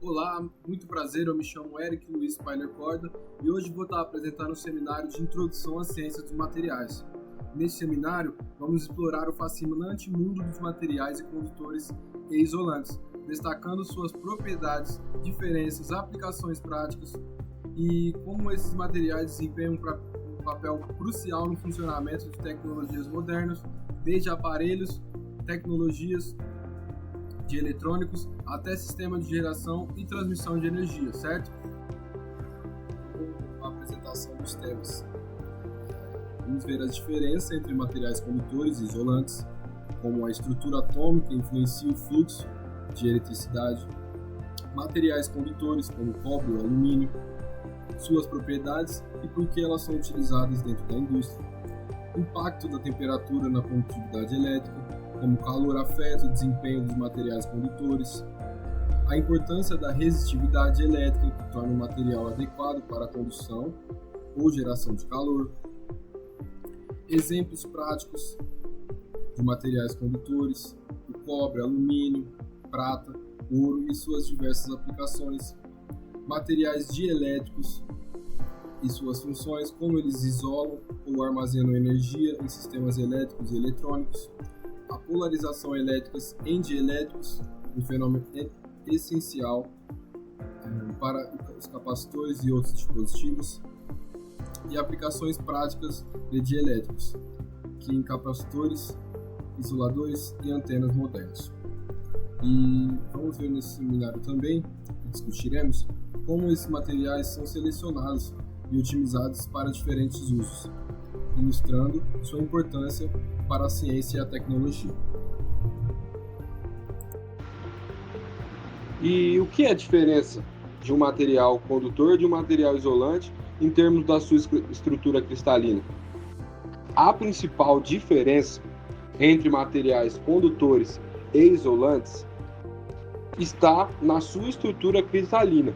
Olá, muito prazer, eu me chamo Eric Luiz Pailer Corda e hoje vou estar apresentando um seminário de Introdução à Ciência dos Materiais. Neste seminário, vamos explorar o fascinante mundo dos materiais e condutores e isolantes, destacando suas propriedades, diferenças, aplicações práticas e como esses materiais desempenham um papel crucial no funcionamento de tecnologias modernas, desde aparelhos, tecnologias de eletrônicos até sistema de geração e transmissão de energia, certo? Com a apresentação dos temas. Vamos ver as diferenças entre materiais condutores e isolantes, como a estrutura atômica influencia o fluxo de eletricidade, materiais condutores como o cobre ou alumínio, suas propriedades e por que elas são utilizadas dentro da indústria, impacto da temperatura na condutividade elétrica, como o calor afeta o desempenho dos materiais condutores, a importância da resistividade elétrica, que torna o material adequado para a condução ou geração de calor, exemplos práticos de materiais condutores, o cobre, alumínio, prata, ouro e suas diversas aplicações, materiais dielétricos e suas funções, como eles isolam ou armazenam energia em sistemas elétricos e eletrônicos, a polarização elétrica em dielétricos, um fenômeno essencial para os capacitores e outros dispositivos, e aplicações práticas de dielétricos, que em capacitores, isoladores e antenas modernos. E vamos ver nesse seminário também, discutiremos como esses materiais são selecionados e otimizados para diferentes usos, ilustrando sua importância para a ciência e a tecnologia. E o que é a diferença de um material condutor de um material isolante em termos da sua estrutura cristalina? A principal diferença entre materiais condutores e isolantes está na sua estrutura cristalina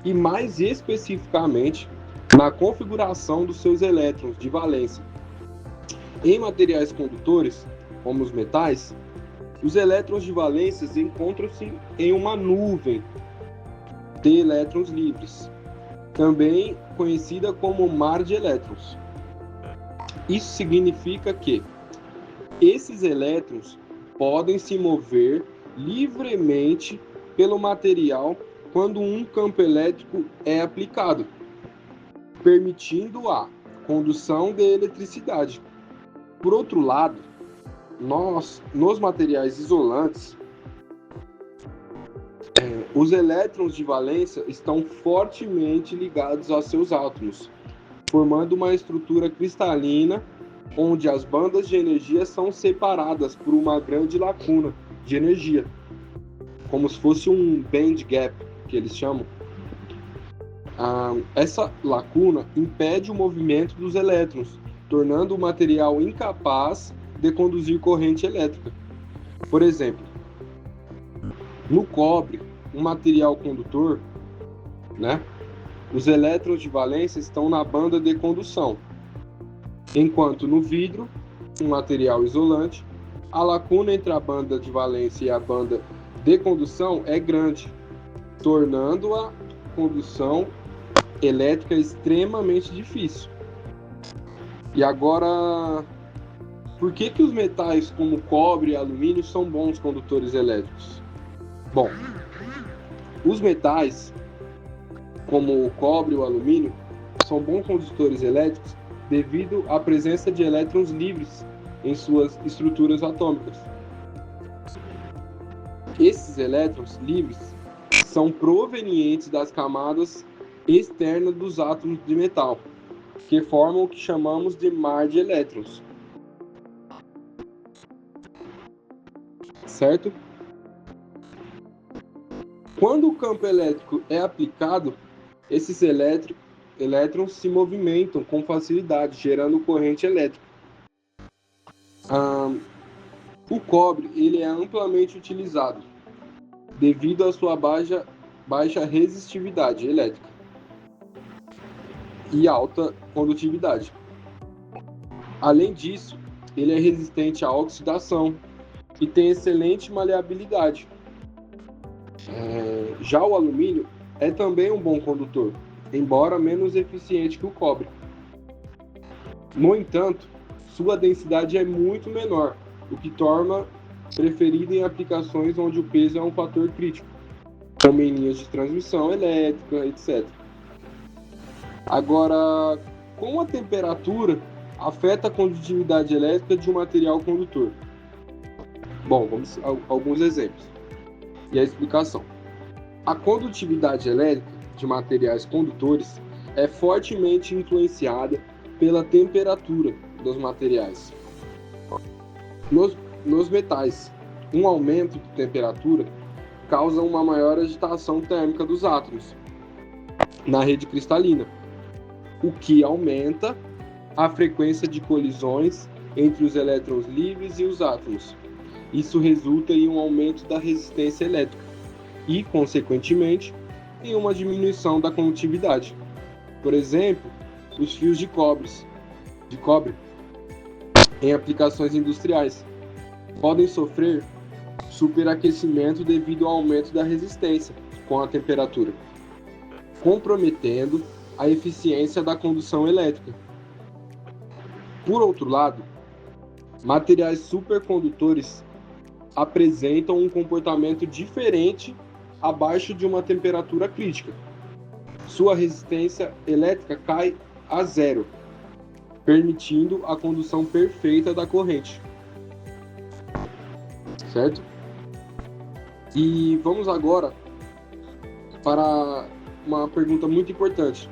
e, mais especificamente, na configuração dos seus elétrons de valência. Em materiais condutores, como os metais, os elétrons de valência encontram-se em uma nuvem de elétrons livres, também conhecida como mar de elétrons. Isso significa que esses elétrons podem se mover livremente pelo material quando um campo elétrico é aplicado, permitindo a condução de eletricidade. Por outro lado, nos materiais isolantes, os elétrons de valência estão fortemente ligados aos seus átomos, formando uma estrutura cristalina onde as bandas de energia são separadas por uma grande lacuna de energia, como se fosse um band gap, que eles chamam. Essa lacuna impede o movimento dos elétrons, tornando o material incapaz de conduzir corrente elétrica. Por exemplo, no cobre, um material condutor, os elétrons de valência estão na banda de condução, enquanto no vidro, um material isolante, a lacuna entre a banda de valência e a banda de condução é grande, tornando a condução elétrica extremamente difícil. E agora, por que os metais como cobre e alumínio são bons condutores elétricos? Bom, os metais como o cobre e o alumínio são bons condutores elétricos devido à presença de elétrons livres em suas estruturas atômicas. Esses elétrons livres são provenientes das camadas externas dos átomos de metal, que formam o que chamamos de mar de elétrons. Certo? Quando o campo elétrico é aplicado, esses elétrons se movimentam com facilidade, gerando corrente elétrica. O cobre ele é amplamente utilizado devido à sua baixa resistividade elétrica e alta condutividade. Além disso, ele é resistente à oxidação e tem excelente maleabilidade. Já o alumínio é também um bom condutor, embora menos eficiente que o cobre. No entanto, sua densidade é muito menor, o que torna preferido em aplicações onde o peso é um fator crítico, como em linhas de transmissão elétrica, etc. Agora, como a temperatura afeta a condutividade elétrica de um material condutor? Bom, vamos a alguns exemplos e a explicação. A condutividade elétrica de materiais condutores é fortemente influenciada pela temperatura dos materiais. Nos metais, um aumento de temperatura causa uma maior agitação térmica dos átomos na rede cristalina, o que aumenta a frequência de colisões entre os elétrons livres e os átomos. Isso resulta em um aumento da resistência elétrica e, consequentemente, em uma diminuição da condutividade. Por exemplo, os fios de cobre em aplicações industriais podem sofrer superaquecimento devido ao aumento da resistência com a temperatura, comprometendo a eficiência da condução elétrica. Por outro lado, materiais supercondutores apresentam um comportamento diferente abaixo de uma temperatura crítica. Sua resistência elétrica cai a zero, permitindo a condução perfeita da corrente. Certo? E vamos agora para uma pergunta muito importante,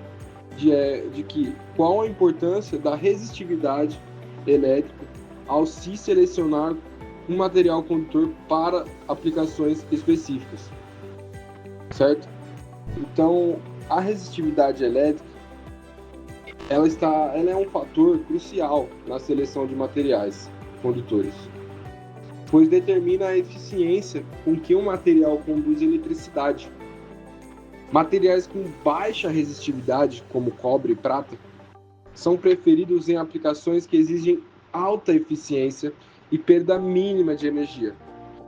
de que qual a importância da resistividade elétrica ao se selecionar um material condutor para aplicações específicas, certo? Então, a resistividade elétrica, ela é um fator crucial na seleção de materiais condutores, pois determina a eficiência com que um material conduz eletricidade. Materiais com baixa resistividade, como cobre e prata, são preferidos em aplicações que exigem alta eficiência e perda mínima de energia,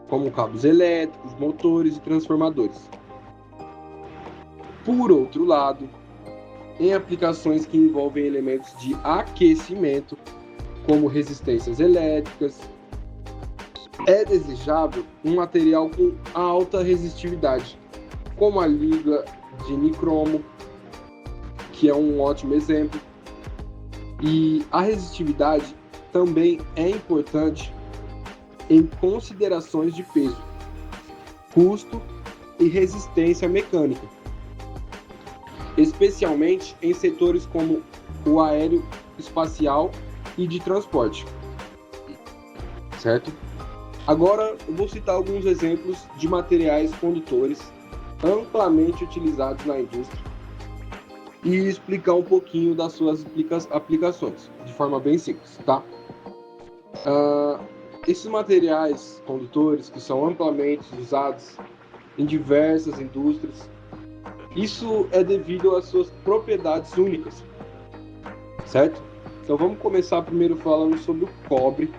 como cabos elétricos, motores e transformadores. Por outro lado, em aplicações que envolvem elementos de aquecimento, como resistências elétricas, é desejável um material com alta resistividade, como a liga de nicromo, que é um ótimo exemplo. E a resistividade também é importante em considerações de peso, custo e resistência mecânica, especialmente em setores como o aéreo, espacial e de transporte. Certo? Agora eu vou citar alguns exemplos de materiais condutores amplamente utilizados na indústria e explicar um pouquinho das suas aplicações, de forma bem simples, tá? Esses materiais condutores que são amplamente usados em diversas indústrias, isso é devido às suas propriedades únicas, certo? Então vamos começar primeiro falando sobre o cobre,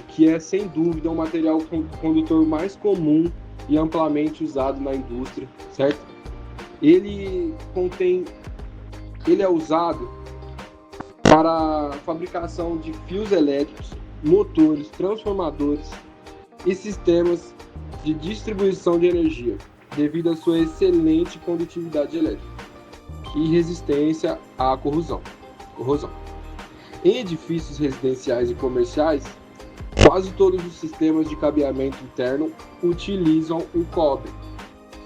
que é sem dúvida o material condutor mais comum e amplamente usado na indústria, certo? Ele é usado para a fabricação de fios elétricos, motores, transformadores e sistemas de distribuição de energia, devido à sua excelente condutividade elétrica e resistência à corrosão. Em edifícios residenciais e comerciais, quase todos os sistemas de cabeamento interno utilizam o cobre.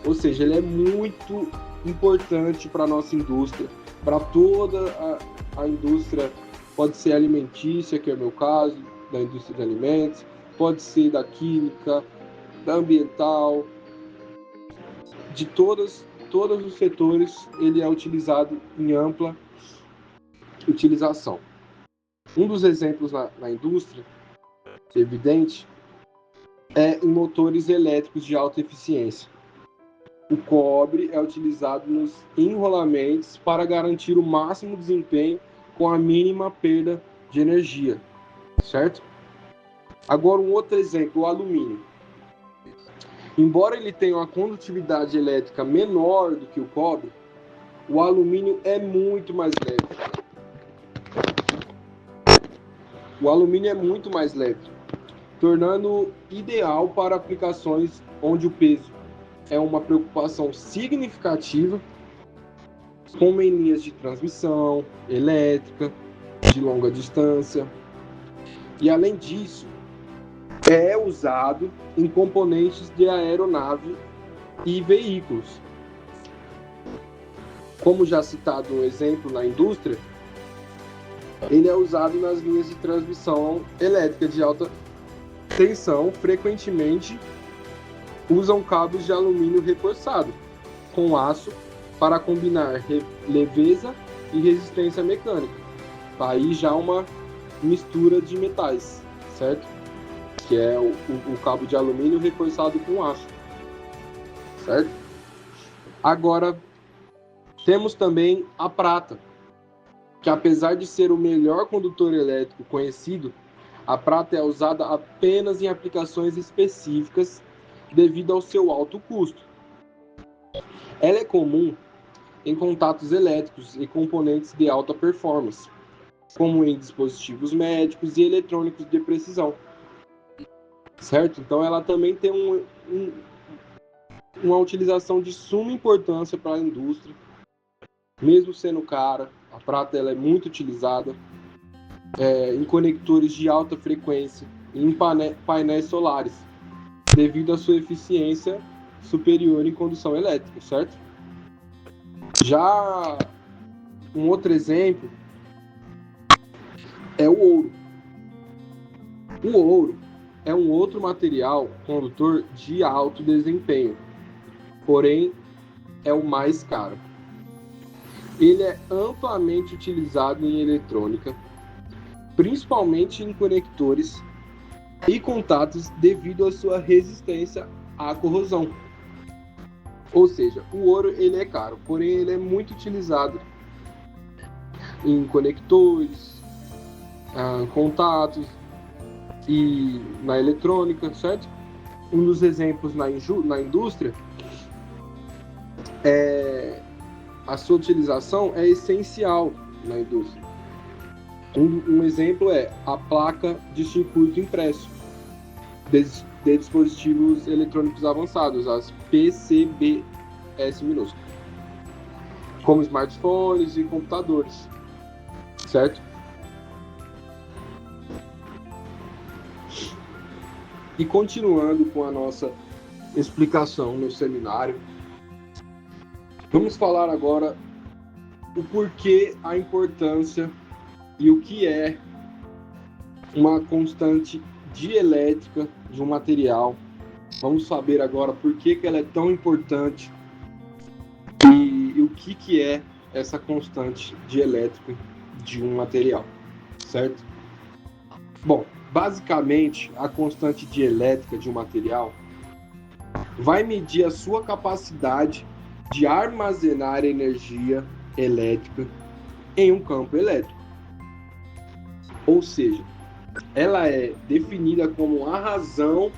Ou seja, ele é muito importante para a nossa indústria, para toda a indústria, pode ser alimentícia, que é o meu caso, da indústria de alimentos, pode ser da química, da ambiental, de todos os setores, ele é utilizado em ampla utilização. Um dos exemplos na indústria, evidente, é em motores elétricos de alta eficiência. O cobre é utilizado nos enrolamentos para garantir o máximo desempenho com a mínima perda de energia, certo? Agora um outro exemplo, o alumínio. Embora ele tenha uma condutividade elétrica menor do que o cobre, o alumínio é muito mais leve. O alumínio é muito mais leve, tornando ideal para aplicações onde o peso é uma preocupação significativa, como em linhas de transmissão elétrica, de longa distância. E além disso, é usado em componentes de aeronave e veículos. Como já citado um exemplo na indústria, ele é usado nas linhas de transmissão elétrica de alta tensão. Frequentemente usam cabos de alumínio reforçado com aço para combinar leveza e resistência mecânica. Aí já uma mistura de metais, certo? Que é o cabo de alumínio reforçado com aço, certo? Agora, temos também a prata, que apesar de ser o melhor condutor elétrico conhecido, a prata é usada apenas em aplicações específicas devido ao seu alto custo. Ela é comum em contatos elétricos e componentes de alta performance, como em dispositivos médicos e eletrônicos de precisão. Certo? Então ela também tem uma utilização de suma importância para a indústria. Mesmo sendo cara, a prata ela é muito utilizada em conectores de alta frequência e em painéis solares, devido à sua eficiência superior em condução elétrica, certo? Já um outro exemplo é o ouro. O ouro é um outro material condutor de alto desempenho, porém é o mais caro. Ele é amplamente utilizado em eletrônica, principalmente em conectores e contatos devido à sua resistência à corrosão. Ou seja, o ouro ele é caro, porém ele é muito utilizado em conectores, contatos e na eletrônica, certo? Um dos exemplos na indústria a sua utilização é essencial na indústria. Um exemplo é a placa de circuito impresso de dispositivos eletrônicos avançados, as PCBs minúsculas, como smartphones e computadores, certo? E continuando com a nossa explicação no seminário, vamos falar agora o porquê, a importância e o que é uma constante dielétrica de um material. Vamos saber agora por que ela é tão importante e o que é essa constante dielétrica de um material, certo? Bom, basicamente, a constante dielétrica de um material vai medir a sua capacidade de armazenar energia elétrica em um campo elétrico. Ou seja, ela é definida como a razão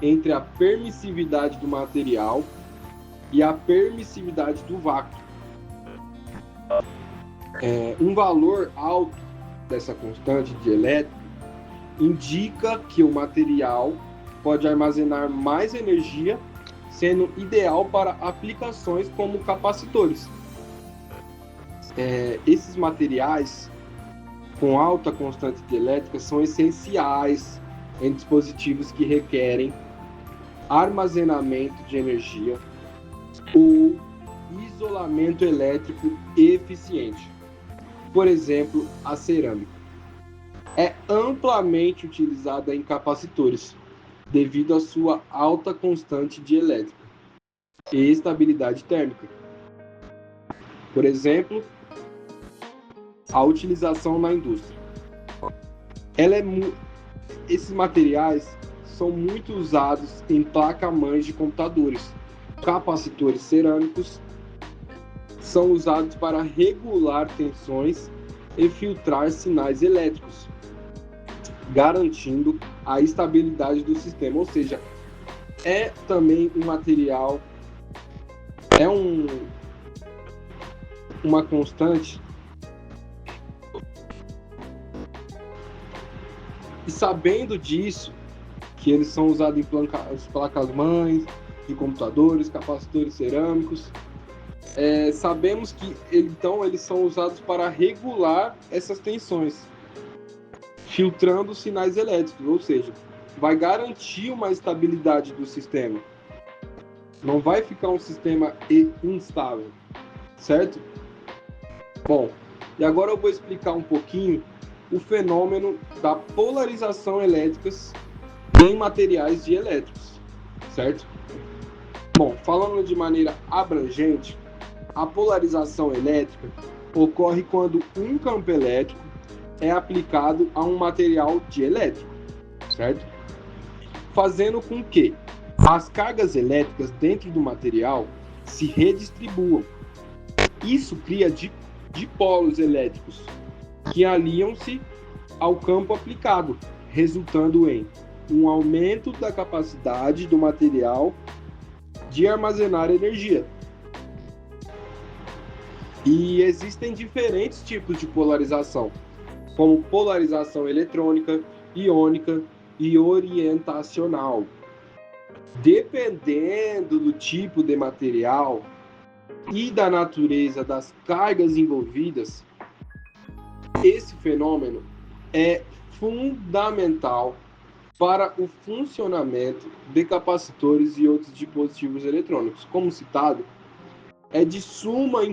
entre a permissividade do material e a permissividade do vácuo. Um valor alto dessa constante dielétrica indica que o material pode armazenar mais energia, sendo ideal para aplicações como capacitores. Esses materiais com alta constante dielétrica são essenciais em dispositivos que requerem armazenamento de energia ou isolamento elétrico eficiente. Por exemplo, a cerâmica é amplamente utilizada em capacitores devido à sua alta constante dielétrica e estabilidade térmica. Por exemplo, a utilização na indústria. Esses materiais são muito usados em placa-mães de computadores. Capacitores cerâmicos são usados para regular tensões e filtrar sinais elétricos, garantindo a estabilidade do sistema. Ou seja, é também um material, uma constante. E sabendo disso, que eles são usados em placas-mães, de computadores, capacitores cerâmicos, sabemos que então eles são usados para regular essas tensões, filtrando os sinais elétricos, ou seja, vai garantir uma estabilidade do sistema. Não vai ficar um sistema instável, certo? Bom, e agora eu vou explicar um pouquinho o fenômeno da polarização elétrica em materiais dielétricos, certo? Bom, falando de maneira abrangente, a polarização elétrica ocorre quando um campo elétrico é aplicado a um material dielétrico, certo? Fazendo com que as cargas elétricas dentro do material se redistribuam. Isso cria dipolos elétricos que aliam-se ao campo aplicado, resultando em um aumento da capacidade do material de armazenar energia. E existem diferentes tipos de polarização, como polarização eletrônica, iônica e orientacional. Dependendo do tipo de material e da natureza das cargas envolvidas, esse fenômeno é fundamental para o funcionamento de capacitores e outros dispositivos eletrônicos. Como citado, é de suma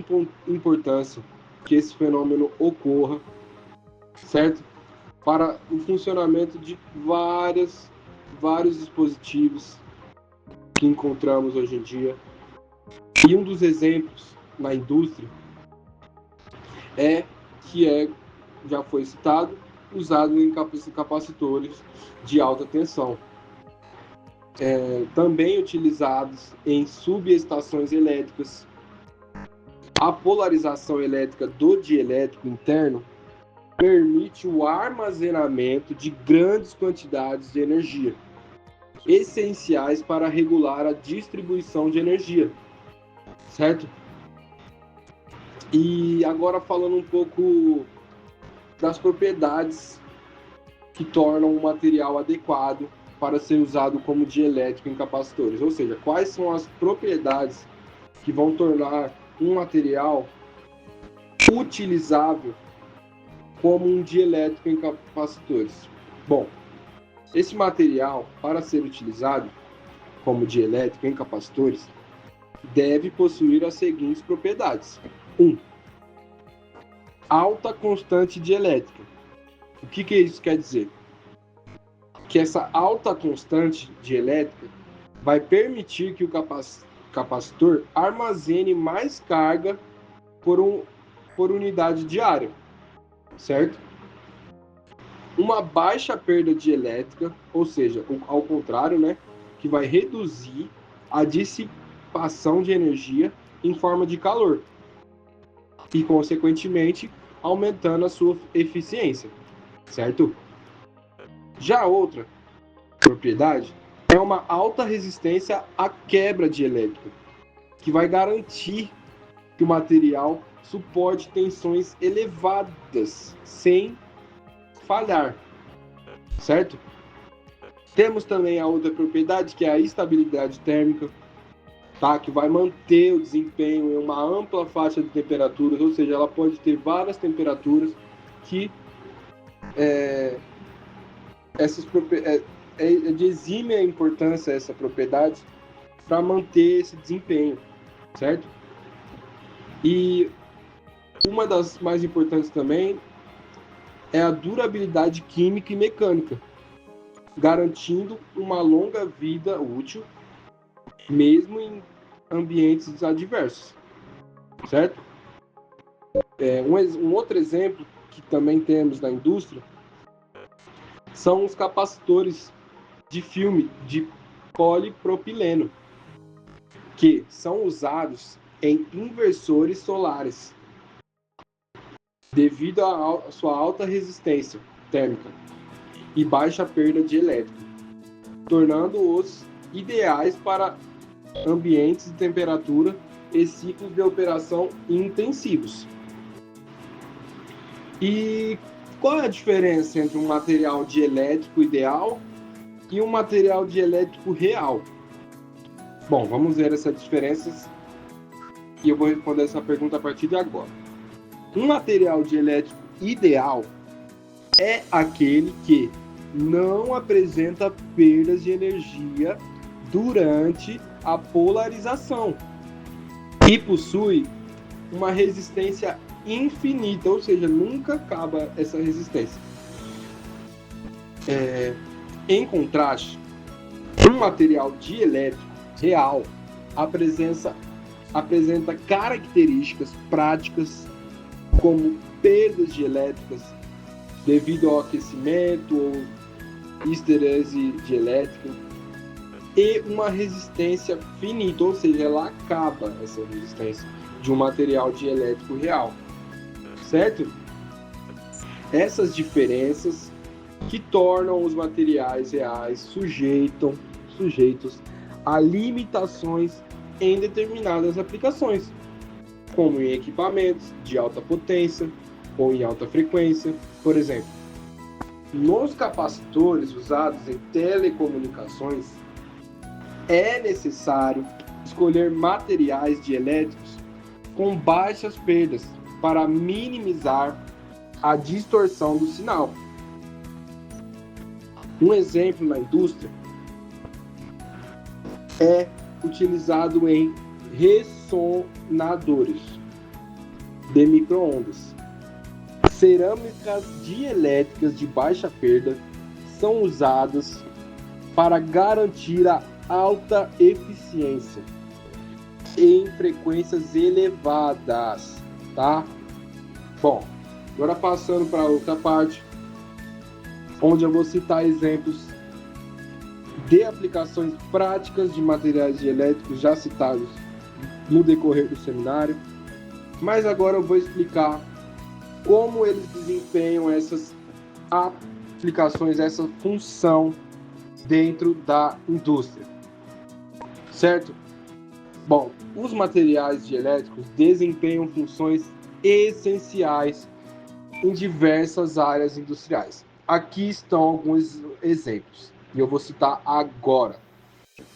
importância que esse fenômeno ocorra, certo? Para o funcionamento de vários dispositivos que encontramos hoje em dia. E um dos exemplos na indústria já foi citado, usado em capacitores de alta tensão. Também utilizados em subestações elétricas. A polarização elétrica do dielétrico interno permite o armazenamento de grandes quantidades de energia, essenciais para regular a distribuição de energia, certo? E agora falando um pouco das propriedades que tornam um material adequado para ser usado como dielétrico em capacitores, ou seja, quais são as propriedades que vão tornar um material utilizável como um dielétrico em capacitores. Bom, esse material, para ser utilizado como dielétrico em capacitores, deve possuir as seguintes propriedades. 1. Alta constante dielétrica. O que isso quer dizer? Que essa alta constante dielétrica vai permitir que o capacitor armazene mais carga por unidade diária, certo? Uma baixa perda dielétrica, ou seja, ao contrário, né, que vai reduzir a dissipação de energia em forma de calor e, consequentemente, aumentando a sua eficiência, certo? Já outra propriedade é uma alta resistência à quebra dielétrica, que vai garantir que o material suporte tensões elevadas sem falhar, certo? Temos também a outra propriedade, que é a estabilidade térmica, tá? Que vai manter o desempenho em uma ampla faixa de temperaturas, ou seja, ela pode ter várias temperaturas que é de exímia importância essa propriedade para manter esse desempenho, certo? E uma das mais importantes também é a durabilidade química e mecânica, garantindo uma longa vida útil, mesmo em ambientes adversos, certo? Um outro exemplo que também temos na indústria são os capacitores de filme de polipropileno, que são usados em inversores solares, devido à sua alta resistência térmica e baixa perda de elétrico, tornando-os ideais para ambientes de temperatura e ciclos de operação intensivos. E qual é a diferença entre um material dielétrico ideal e um material dielétrico real? Bom, vamos ver essas diferenças e eu vou responder essa pergunta a partir de agora. Um material dielétrico ideal é aquele que não apresenta perdas de energia durante a polarização e possui uma resistência infinita, ou seja, nunca acaba essa resistência. Em contraste, um material dielétrico real apresenta características práticas como perdas dielétricas devido ao aquecimento ou histerese dielétrica e uma resistência finita, ou seja, ela acaba essa resistência de um material dielétrico real, certo? Essas diferenças que tornam os materiais reais sujeitos a limitações em determinadas aplicações, como em equipamentos de alta potência ou em alta frequência. Por exemplo, nos capacitores usados em telecomunicações, é necessário escolher materiais dielétricos com baixas perdas para minimizar a distorção do sinal. Um exemplo na indústria é utilizado em ressonadores de micro-ondas. Cerâmicas dielétricas de baixa perda são usadas para garantir a alta eficiência em frequências elevadas, tá? Bom, agora passando para outra parte, onde eu vou citar exemplos de aplicações práticas de materiais dielétricos já citados no decorrer do seminário, mas agora eu vou explicar como eles desempenham essas aplicações, essa função dentro da indústria, certo? Bom, os materiais dielétricos desempenham funções essenciais em diversas áreas industriais. Aqui estão alguns exemplos e eu vou citar agora,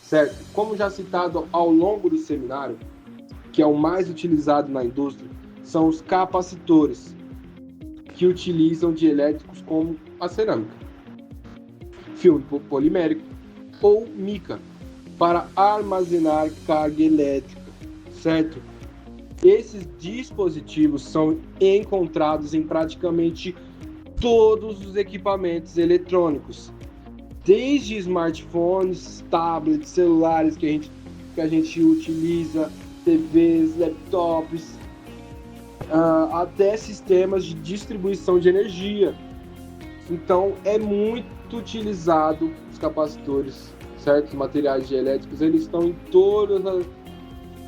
certo? Como já citado ao longo do seminário, que é o mais utilizado na indústria, são os capacitores, que utilizam dielétricos como a cerâmica, filme polimérico ou mica para armazenar carga elétrica, certo? Esses dispositivos são encontrados em praticamente todos os equipamentos eletrônicos, desde smartphones, tablets, celulares que a gente utiliza, TVs, laptops, até sistemas de distribuição de energia. Então é muito utilizado os capacitores, certo? Os materiais dielétricos, eles estão em todas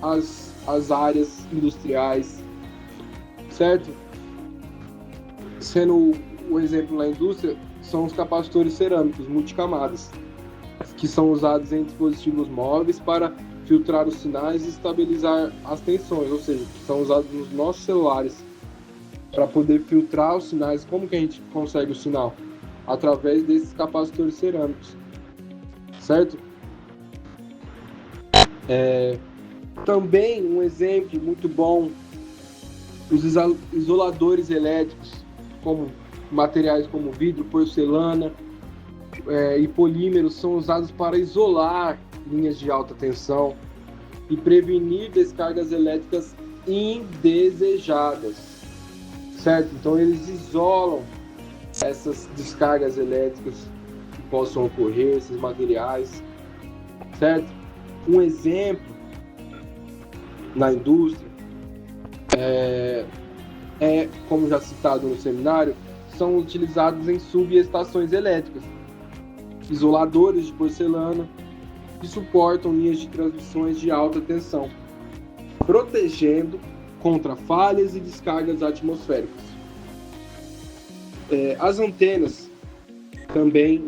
as áreas industriais, certo? Sendo o exemplo na indústria, são os capacitores cerâmicos multicamadas, que são usados em dispositivos móveis para filtrar os sinais e estabilizar as tensões, ou seja, que são usados nos nossos celulares para poder filtrar os sinais. Como que a gente consegue o sinal? Através desses capacitores cerâmicos, certo? Também um exemplo muito bom, os isoladores elétricos, como materiais como vidro, porcelana e polímeros, são usados para isolar linhas de alta tensão e prevenir descargas elétricas indesejadas, certo? Então eles isolam essas descargas elétricas que possam ocorrer, esses materiais, certo? Um exemplo na indústria como já citado no seminário, são utilizados em subestações elétricas, isoladores de porcelana que suportam linhas de transmissões de alta tensão, protegendo contra falhas e descargas atmosféricas. As antenas, também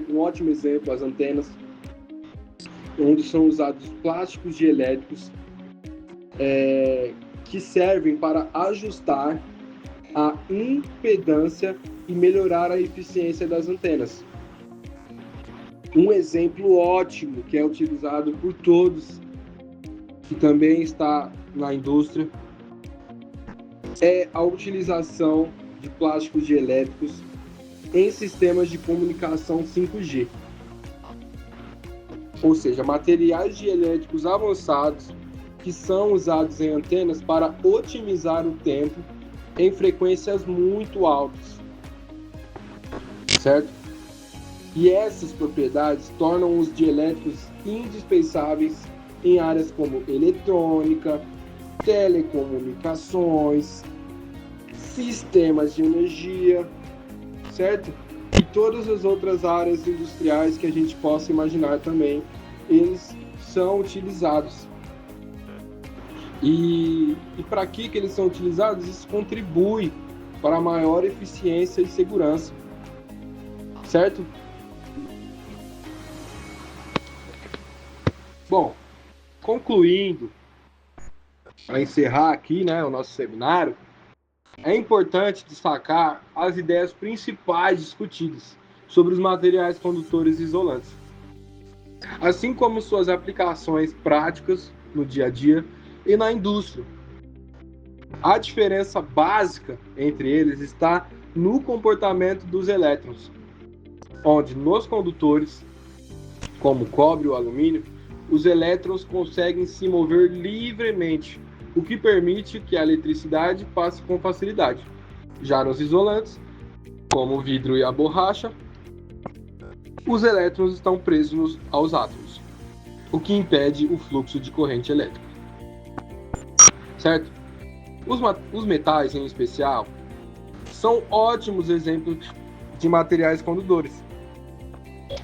um ótimo exemplo, as antenas onde são usados plásticos dielétricos que servem para ajustar a impedância e melhorar a eficiência das antenas. Um exemplo ótimo que é utilizado por todos, que também está na indústria, é a utilização de plásticos dielétricos em sistemas de comunicação 5G. Ou seja, materiais dielétricos avançados que são usados em antenas para otimizar o tempo em frequências muito altas, certo? E essas propriedades tornam os dielétricos indispensáveis em áreas como eletrônica, telecomunicações, sistemas de energia, certo? E todas as outras áreas industriais que a gente possa imaginar também, eles são utilizados. E para que eles são utilizados? Isso contribui para a maior eficiência e segurança, certo? Bom, concluindo, para encerrar aqui, o nosso seminário, é importante destacar as ideias principais discutidas sobre os materiais condutores e isolantes, assim como suas aplicações práticas no dia a dia e na indústria. A diferença básica entre eles está no comportamento dos elétrons, onde nos condutores, como o cobre ou o alumínio, os elétrons conseguem se mover livremente, o que permite que a eletricidade passe com facilidade. Já nos isolantes, como o vidro e a borracha, os elétrons estão presos aos átomos, o que impede o fluxo de corrente elétrica. Certo? Os metais, em especial, são ótimos exemplos de materiais condutores.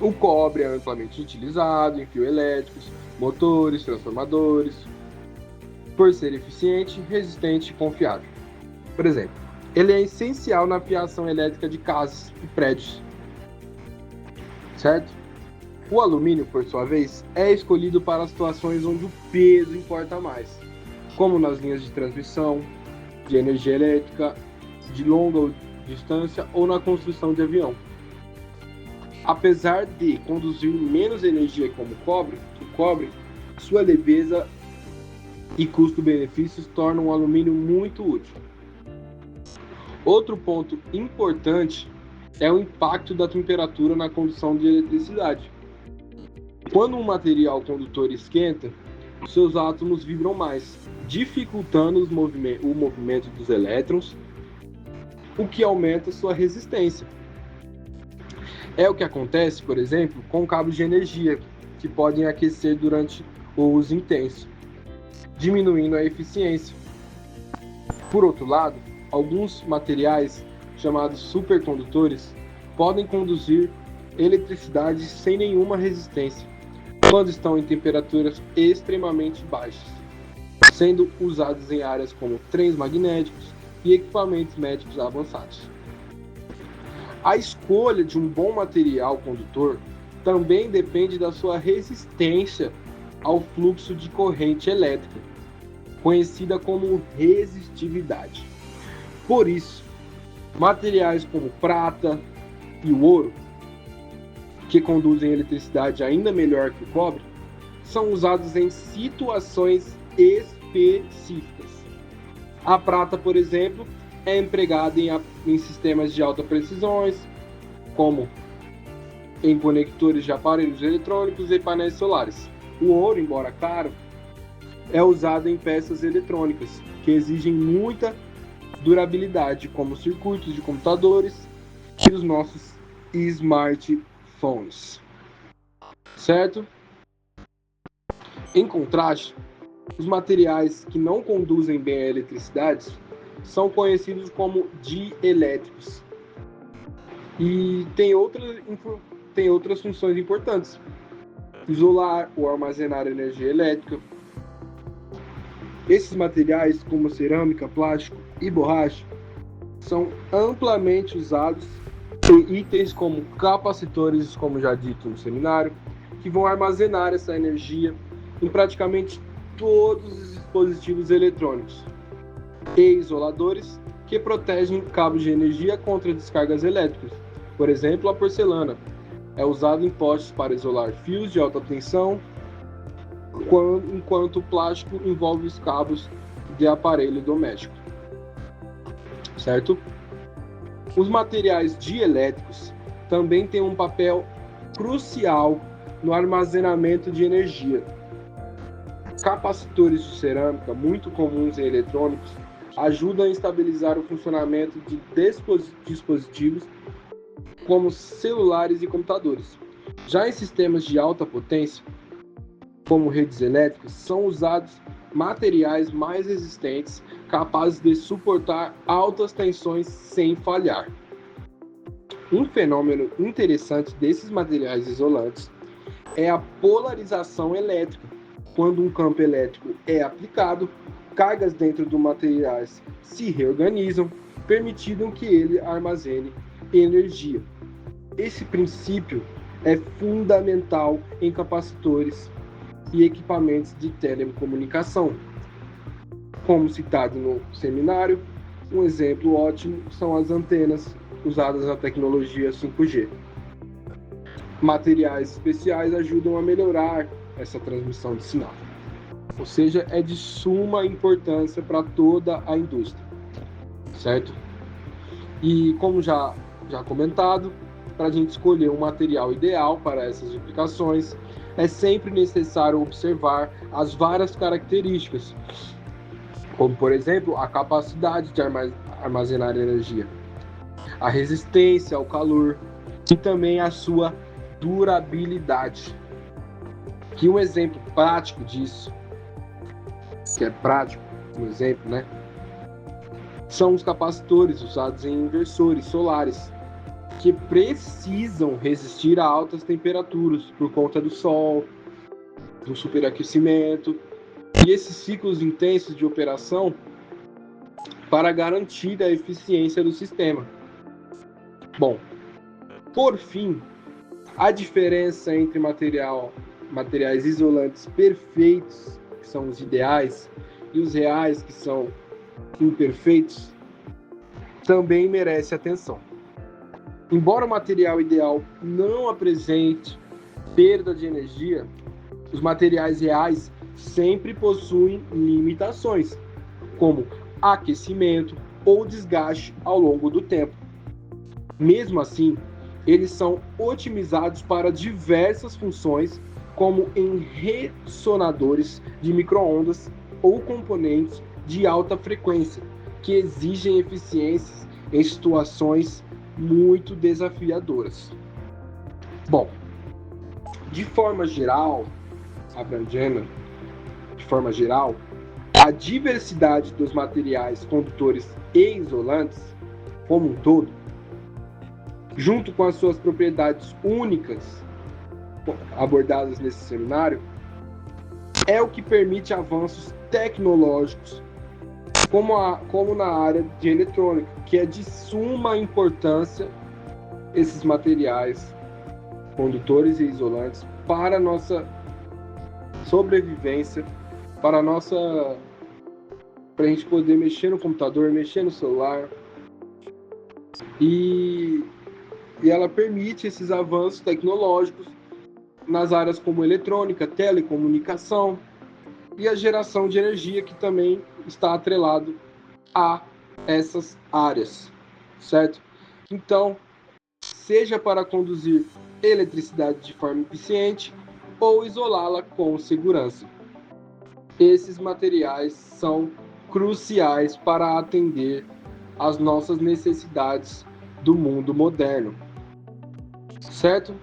O cobre é amplamente utilizado em fios elétricos, motores, transformadores, por ser eficiente, resistente e confiável. Por exemplo, ele é essencial na fiação elétrica de casas e prédios. Certo? O alumínio, por sua vez, é escolhido para situações onde o peso importa mais, como nas linhas de transmissão, de energia elétrica, de longa distância ou na construção de avião. Apesar de conduzir menos energia como o cobre, sua leveza e custo-benefícios tornam o alumínio muito útil. Outro ponto importante é o impacto da temperatura na condução de eletricidade. Quando um material condutor esquenta, seus átomos vibram mais, dificultando o movimento dos elétrons, o que aumenta sua resistência. É o que acontece, por exemplo, com cabos de energia, que podem aquecer durante o uso intenso, diminuindo a eficiência. Por outro lado, alguns materiais, chamados supercondutores, podem conduzir eletricidade sem nenhuma resistência, quando estão em temperaturas extremamente baixas, sendo usados em áreas como trens magnéticos e equipamentos médicos avançados. A escolha de um bom material condutor também depende da sua resistência ao fluxo de corrente elétrica, conhecida como resistividade. Por isso, materiais como prata e o ouro, que conduzem eletricidade ainda melhor que o cobre, são usados em situações específicas. A prata, por exemplo, é empregada em sistemas de alta precisão, como em conectores de aparelhos eletrônicos e painéis solares. O ouro, embora caro, é usado em peças eletrônicas que exigem muita durabilidade, como circuitos de computadores e os nossos smartphones. Certo? Em contraste, os materiais que não conduzem bem a eletricidade são conhecidos como dielétricos e tem outras funções importantes: isolar ou armazenar energia elétrica. Esses materiais, como cerâmica, plástico e borracha, são amplamente usados em itens como capacitores, como já dito no seminário, que vão armazenar essa energia em praticamente todos os dispositivos eletrônicos, e isoladores que protegem cabos de energia contra descargas elétricas. Por exemplo, a porcelana é usada em postes para isolar fios de alta tensão, enquanto o plástico envolve os cabos de aparelho doméstico. Certo? Os materiais dielétricos também têm um papel crucial no armazenamento de energia. Capacitores de cerâmica, muito comuns em eletrônicos, ajudam a estabilizar o funcionamento de dispositivos como celulares e computadores. Já em sistemas de alta potência, como redes elétricas, são usados materiais mais resistentes, capazes de suportar altas tensões sem falhar. Um fenômeno interessante desses materiais isolantes é a polarização elétrica. Quando um campo elétrico é aplicado, cargas dentro do material se reorganizam, permitindo que ele armazene energia. Esse princípio é fundamental em capacitores e equipamentos de telecomunicação. Como citado no seminário, um exemplo ótimo são as antenas usadas na tecnologia 5G. Materiais especiais ajudam a melhorar essa transmissão de sinal. Ou seja, é de suma importância para toda a indústria, certo? E como já comentado, para a gente escolher um material ideal para essas aplicações, é sempre necessário observar as várias características, como, por exemplo, a capacidade de armazenar energia, a resistência ao calor e também a sua durabilidade. Que um exemplo prático disso, que é prático, um exemplo, né? São os capacitores usados em inversores solares, que precisam resistir a altas temperaturas por conta do sol, do superaquecimento e esses ciclos intensos de operação para garantir a eficiência do sistema. Bom, por fim, a diferença entre materiais isolantes perfeitos, que são os ideais, e os reais, que são imperfeitos, também merece atenção. Embora o material ideal não apresente perda de energia, os materiais reais sempre possuem limitações, como aquecimento ou desgaste ao longo do tempo. Mesmo assim, eles são otimizados para diversas funções, como em ressonadores de micro-ondas ou componentes de alta frequência, que exigem eficiências em situações muito desafiadoras. Bom, de forma geral, a diversidade dos materiais condutores e isolantes, como um todo, junto com as suas propriedades únicas abordadas nesse seminário, é o que permite avanços tecnológicos, como na área de eletrônica, que é de suma importância esses materiais condutores e isolantes para a nossa sobrevivência, para a gente poder mexer no computador, mexer no celular, e ela permite esses avanços tecnológicos nas áreas como eletrônica, telecomunicação e a geração de energia, que também está atrelado a essas áreas, certo? Então, seja para conduzir eletricidade de forma eficiente ou isolá-la com segurança, esses materiais são cruciais para atender às nossas necessidades do mundo moderno, certo?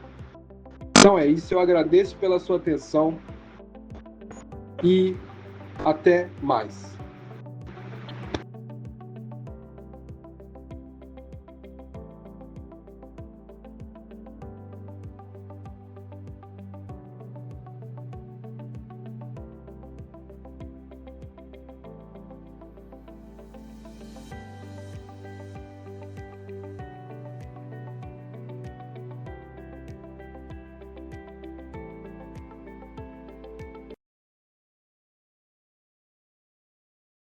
Então é isso, eu agradeço pela sua atenção e até mais.